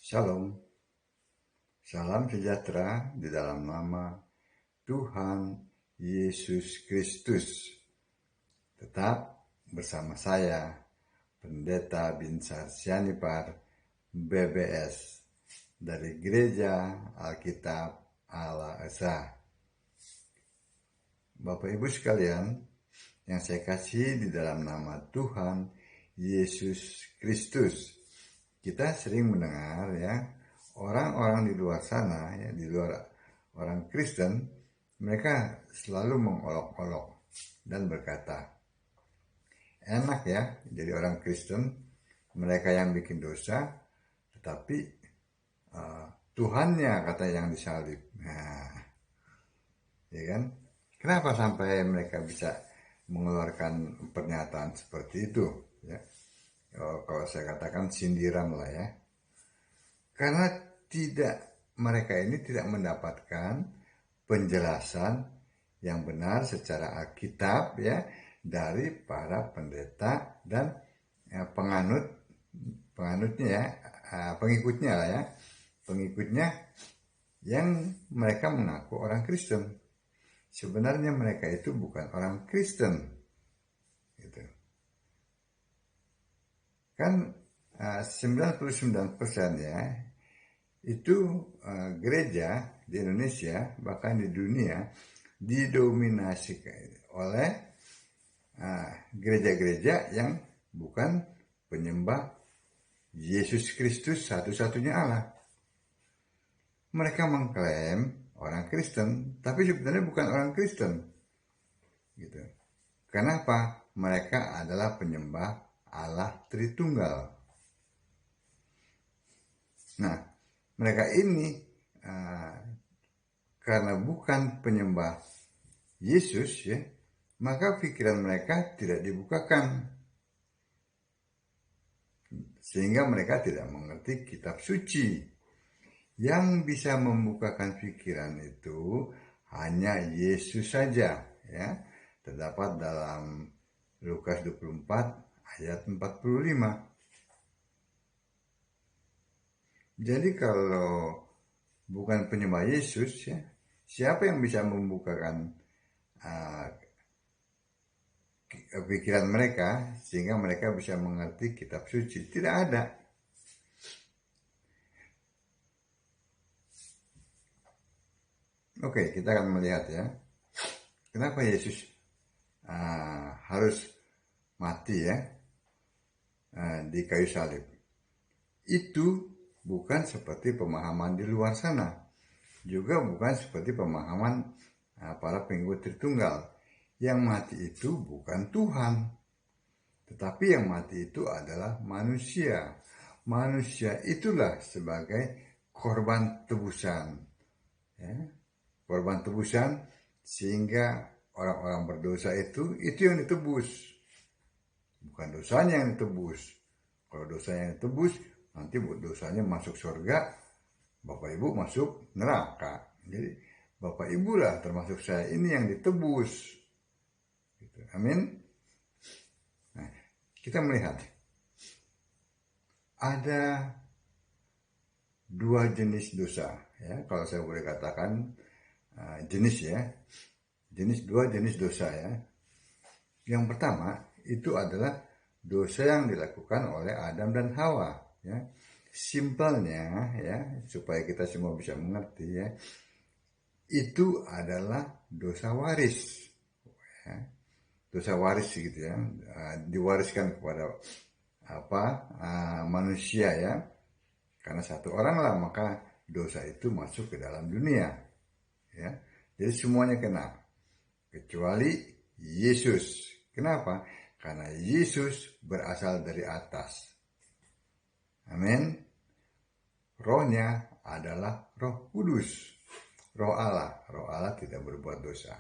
Shalom, salam sejahtera di dalam nama Tuhan Yesus Kristus. Tetap bersama saya, Pendeta Binsar Sianipar, BBS, dari Gereja Alkitab Allah Esa. Bapak Ibu sekalian, yang saya kasih di dalam nama Tuhan Yesus Kristus. Kita sering mendengar ya, orang-orang di luar sana, ya, di luar orang Kristen, mereka selalu mengolok-olok dan berkata, enak ya jadi orang Kristen, mereka yang bikin dosa, tetapi Tuhannya kata yang disalib. Nah, ya kan? Kenapa sampai mereka bisa mengeluarkan pernyataan seperti itu? Ya, kalau saya katakan sindiran lah ya. Karena mereka ini tidak mendapatkan penjelasan yang benar secara Alkitab ya dari para pendeta dan penganutnya ya, pengikutnya lah ya, pengikutnya yang mereka mengaku orang Kristen. Sebenarnya mereka itu bukan orang Kristen, gitu. Kan 99% ya itu gereja di Indonesia bahkan di dunia didominasi oleh gereja-gereja yang bukan penyembah Yesus Kristus satu-satunya Allah. Mereka mengklaim orang Kristen, tapi sebenarnya bukan orang Kristen, gitu. Kenapa? Mereka adalah penyembah Allah Tritunggal. Nah, mereka ini karena bukan penyembah Yesus ya, maka pikiran mereka tidak dibukakan, sehingga mereka tidak mengerti kitab suci. Yang bisa membukakan pikiran itu hanya Yesus saja ya. Terdapat dalam Lukas 24 ayat 45. Jadi kalau bukan penyembah Yesus ya, siapa yang bisa membukakan pikiran mereka sehingga mereka bisa mengerti kitab suci? Tidak ada. Oke, kita akan melihat ya, kenapa Yesus harus mati ya di kayu salib. Itu bukan seperti pemahaman di luar sana, juga bukan seperti pemahaman para pengikut Tritunggal. Yang mati itu bukan Tuhan, tetapi yang mati itu adalah manusia. Manusia itulah sebagai korban tebusan ya. Korban tebusan sehingga orang-orang berdosa itu yang ditebus, bukan dosanya yang ditebus. Kalau dosanya yang ditebus, nanti dosanya masuk surga, Bapak Ibu masuk neraka. Jadi Bapak Ibu lah termasuk saya ini yang ditebus, gitu. Amin. Nah, kita melihat ada dua jenis dosa ya, kalau saya boleh katakan jenis ya, dua jenis dosa ya. Yang pertama itu adalah dosa yang dilakukan oleh Adam dan Hawa ya. Simpelnya ya, supaya kita semua bisa mengerti ya, itu adalah dosa waris ya. Dosa waris gitu ya, diwariskan kepada manusia ya. Karena satu orang lah, maka dosa itu masuk ke dalam dunia ya. Jadi semuanya kena kecuali Yesus. Kenapa? Karena Yesus berasal dari atas. Amin. Rohnya adalah Roh Kudus, Roh Allah. Roh Allah tidak berbuat dosa.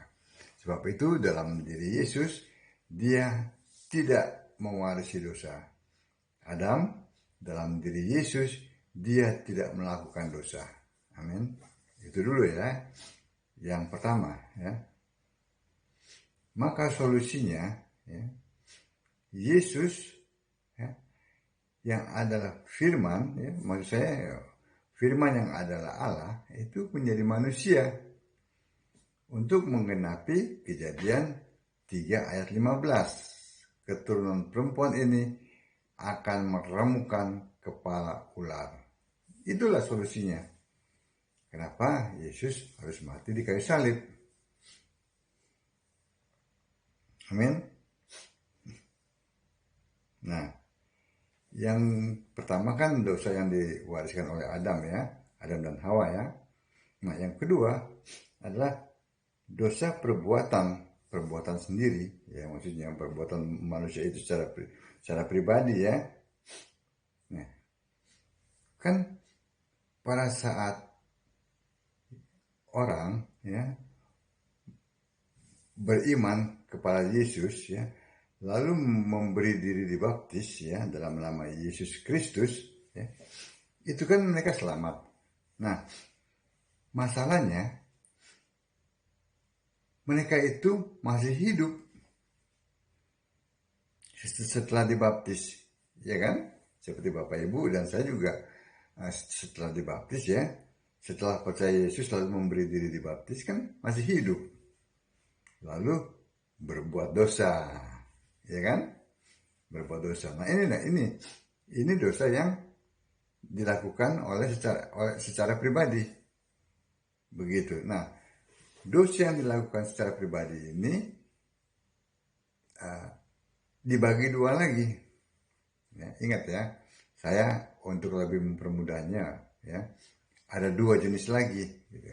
Sebab itu dalam diri Yesus, dia tidak mewarisi dosa. Adam, dalam diri Yesus, dia tidak melakukan dosa. Amin. Itu dulu ya. Yang pertama ya. Maka solusinya ya, Yesus ya, yang adalah firman ya, maksud saya firman yang adalah Allah itu menjadi manusia untuk menggenapi Kejadian 3 ayat 15. Keturunan perempuan ini akan meremukkan kepala ular. Itulah solusinya. Kenapa Yesus harus mati di kayu salib? Amin. Nah, yang pertama kan dosa yang diwariskan oleh Adam ya, Adam dan Hawa ya. Nah, yang kedua adalah dosa perbuatan sendiri ya, maksudnya perbuatan manusia itu secara pribadi ya. Nah, kan pada saat orang ya beriman kepada Yesus ya, lalu memberi diri dibaptis ya dalam nama Yesus Kristus ya, itu kan mereka selamat. Nah, masalahnya mereka itu masih hidup setelah dibaptis, ya kan? Seperti Bapak Ibu dan saya juga setelah dibaptis ya, setelah percaya Yesus lalu memberi diri dibaptis kan masih hidup. Lalu berbuat dosa, ya kan? Berbuat dosa. Nah ini dosa yang dilakukan oleh secara pribadi. Begitu. Nah, dosa yang dilakukan secara pribadi ini dibagi dua lagi. Ya, ingat ya, saya untuk lebih mempermudahnya ya, ada dua jenis lagi. Gitu.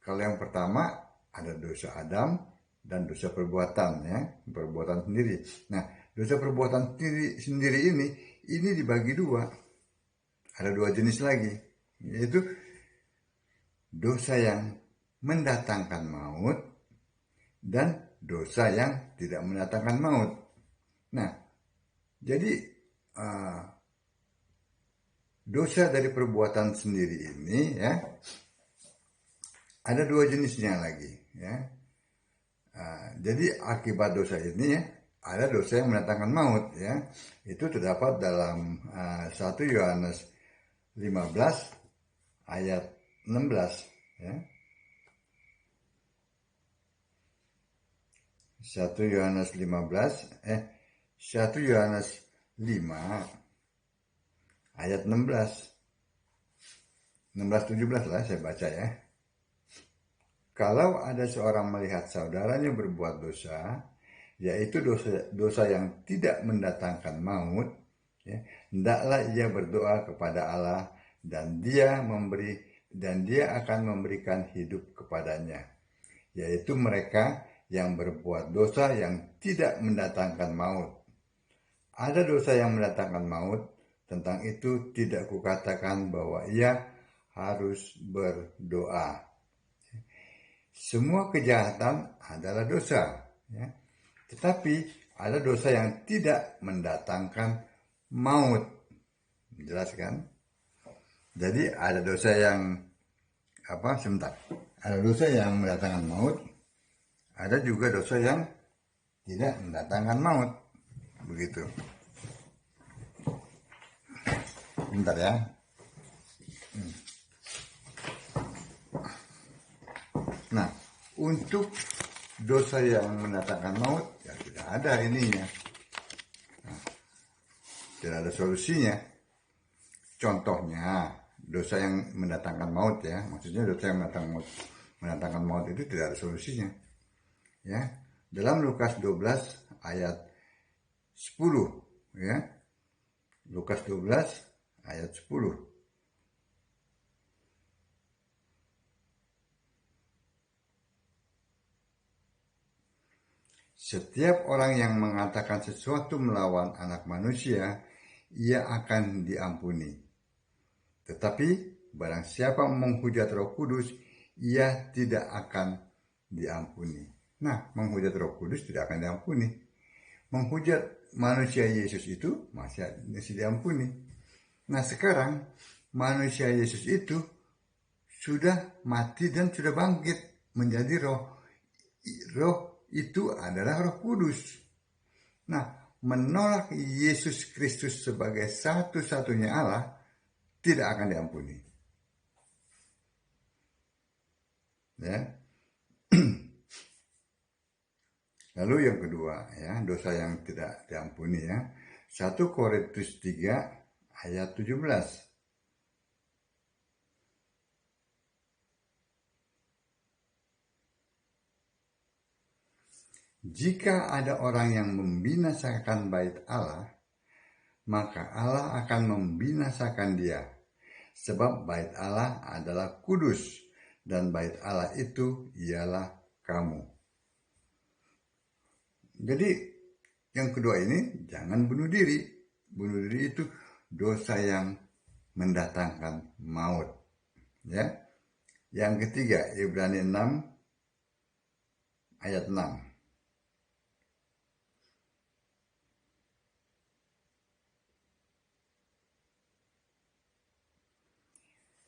Kalau yang pertama ada dosa Adam dan dosa perbuatan ya, perbuatan sendiri. Nah, dosa perbuatan sendiri ini dibagi dua. Ada dua jenis lagi, yaitu dosa yang mendatangkan maut dan dosa yang tidak mendatangkan maut. Nah, jadi dosa dari perbuatan sendiri ini ya ada dua jenisnya lagi ya. Jadi akibat dosa ini ya ada dosa yang mendatangkan maut ya. Itu terdapat dalam 1 Yohanes 15 ayat 16 ya. 1 Yohanes 5 ayat 16-17 lah saya baca ya. Kalau ada seorang melihat saudaranya berbuat dosa, yaitu dosa yang tidak mendatangkan maut, ya, hendaklah ia berdoa kepada Allah dan dia akan memberikan hidup kepadanya, yaitu mereka yang berbuat dosa yang tidak mendatangkan maut. Ada dosa yang mendatangkan maut, tentang itu tidak kukatakan bahwa ia harus berdoa. Semua kejahatan adalah dosa, ya. Tetapi ada dosa yang tidak mendatangkan maut. Jelas kan? Jadi ada dosa yang ada dosa yang mendatangkan maut, ada juga dosa yang tidak mendatangkan maut. Begitu. Bentar ya. Nah, untuk dosa yang mendatangkan maut ya tidak ada ininya. Nah, tidak ada solusinya. Contohnya dosa yang mendatangkan maut ya, maksudnya dosa yang mendatangkan maut itu tidak ada solusinya. Ya, dalam Lukas 12 ayat 10 ya. Lukas 12 ayat 10. Setiap orang yang mengatakan sesuatu melawan anak manusia, ia akan diampuni. Tetapi barang siapa menghujat Roh Kudus, ia tidak akan diampuni. Nah, menghujat Roh Kudus tidak akan diampuni. Menghujat manusia Yesus itu masih diampuni. Nah, sekarang manusia Yesus itu sudah mati dan sudah bangkit menjadi roh. Roh itu adalah Roh Kudus. Nah, menolak Yesus Kristus sebagai satu-satunya Allah tidak akan diampuni. ya. Lalu yang kedua, ya, dosa yang tidak diampuni, ya. 1 Korintus 3 ayat 17. Jika ada orang yang membinasakan bait Allah, maka Allah akan membinasakan dia. Sebab bait Allah adalah kudus, dan bait Allah itu ialah kamu. Jadi yang kedua ini, jangan bunuh diri. Bunuh diri itu dosa yang mendatangkan maut. Ya. Yang ketiga, Ibrani 6 ayat 6.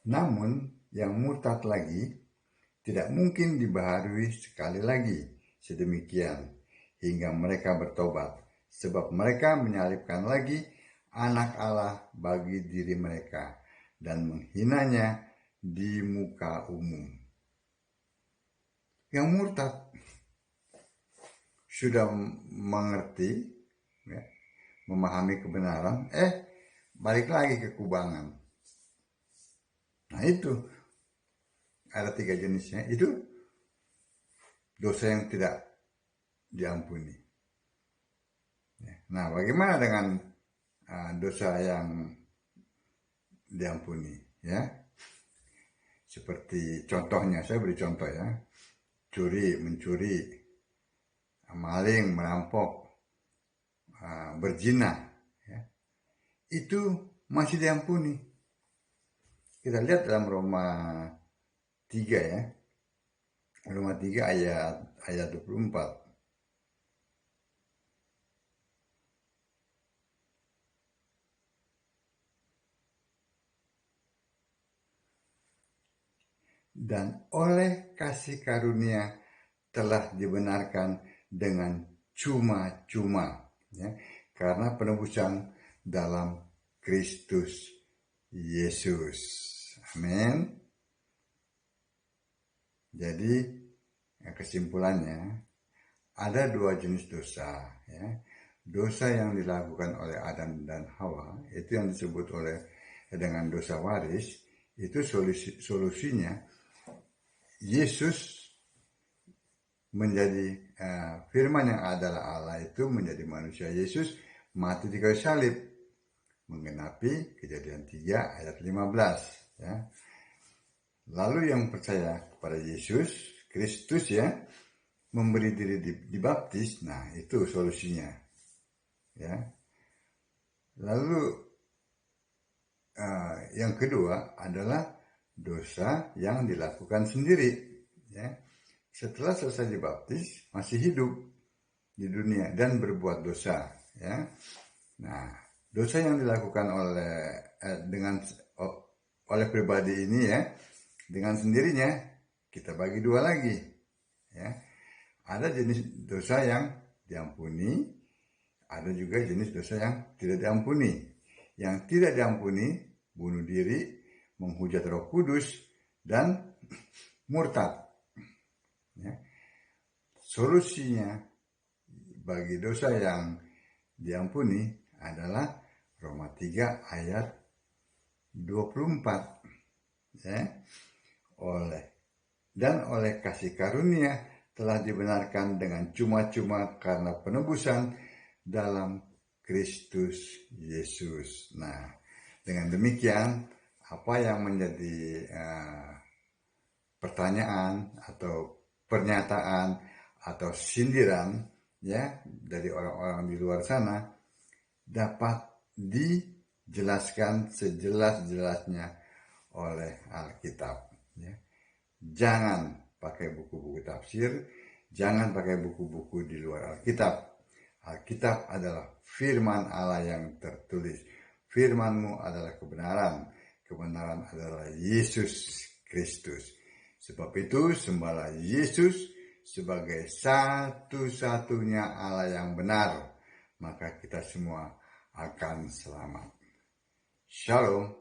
Namun yang murtad lagi tidak mungkin dibaharui sekali lagi sedemikian hingga mereka bertobat, sebab mereka menyalibkan lagi anak Allah bagi diri mereka dan menghinanya di muka umum. Yang murtad sudah mengerti, ya, memahami kebenaran, balik lagi ke kubangan. Nah itu ada 3 jenisnya, itu dosa yang tidak diampuni. Nah, bagaimana dengan dosa yang diampuni? Ya, seperti contohnya, saya beri contoh ya, curi, mencuri, maling, merampok, berzina, ya, itu masih diampuni. Kita lihat dalam Roma 3 ya, Roma 3 ayat 24. Dan oleh kasih karunia telah dibenarkan dengan cuma-cuma, ya, karena penebusan dalam Kristus Yesus. Amin. Jadi kesimpulannya ada 2 jenis dosa, ya. Dosa yang dilakukan oleh Adam dan Hawa, itu yang disebut dengan dosa waris. Itu solusinya Yesus menjadi firman yang adalah Allah itu menjadi manusia. Yesus mati di kayu salib menggenapi Kejadian 3 ayat 15, ya. Lalu yang percaya kepada Yesus Kristus, ya, memberi diri dibaptis, nah itu solusinya, ya. Lalu yang kedua adalah dosa yang dilakukan sendiri, ya. Setelah selesai dibaptis masih hidup di dunia dan berbuat dosa, ya. Nah, dosa yang dilakukan oleh pribadi ini, ya, dengan sendirinya kita bagi 2 lagi, ya. Ada jenis dosa yang diampuni, ada juga jenis dosa yang tidak diampuni. Yang tidak diampuni, bunuh diri, menghujat Roh Kudus, dan murtad. Ya. Solusinya bagi dosa yang diampuni adalah Roma 3 ayat 24, ya. Oleh kasih karunia telah dibenarkan dengan cuma-cuma karena penebusan dalam Kristus Yesus. Nah, dengan demikian apa yang menjadi pertanyaan atau pernyataan atau sindiran, ya, dari orang-orang di luar sana dapat dijelaskan sejelas-jelasnya oleh Alkitab, ya. Jangan pakai buku-buku tafsir, jangan pakai buku-buku di luar Alkitab. Alkitab adalah firman Allah yang tertulis. Firman-Mu adalah kebenaran. Kebenaran adalah Yesus Kristus. Sebab itu sembahlah Yesus sebagai satu-satunya Allah yang benar, maka kita semua akan selamat. Shalom.